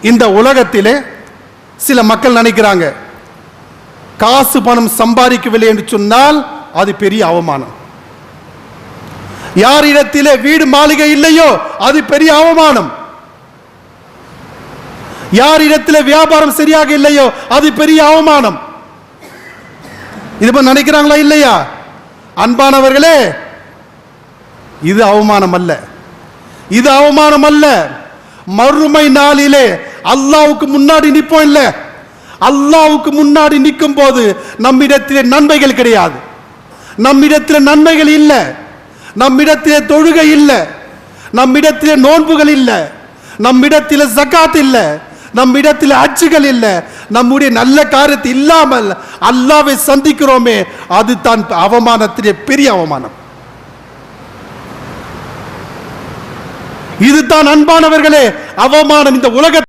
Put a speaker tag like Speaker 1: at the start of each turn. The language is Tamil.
Speaker 1: இந்த உலகத்திலே சில மக்கள் நினைக்கிறாங்க, காசு பணம் சம்பாதிக்கவில்லை என்று சொன்னால் அது பெரிய அவமானம். யாரிடத்திலே வீடு மாளிகை இல்லையோ அது பெரிய அவமானம். யாரிடத்திலே வியாபாரம் சரியாக இல்லையோ அது பெரிய அவமானம். இது நினைக்கிறாங்களா இல்லையா? அன்பானவர்களே, இது அவமானம் அல்ல, இது அவமானம் அல்ல. மறுமை நாளிலே அல்லாஹ்வுக்கு முன்னாடி நிற்போம் இல்ல, அல்லாஹ்வுக்கு முன்னாடி நிற்கும் போது நம்மிடத்திலே நன்மைகள் கிடையாது, நம்மிடத்திலே நன்மைகள் இல்லை, நம்மிடத்திலே தொழுகை இல்லை, நம்மிடத்திலே நோன்புகள் இல்லை, நம்மிடத்திலே ஜகாத் இல்லை, நம்மிடத்தில் ஹஜ்ஜுகள் இல்லை, நம்முடைய நல்ல காரியத்தை இல்லாமல் அல்லாஹ்வை சந்திக்கிறோமே, அதுதான் அவமானத்திலே பெரிய அவமானம். இதுதான் அன்பானவர்களே அவமானம். இந்த உலக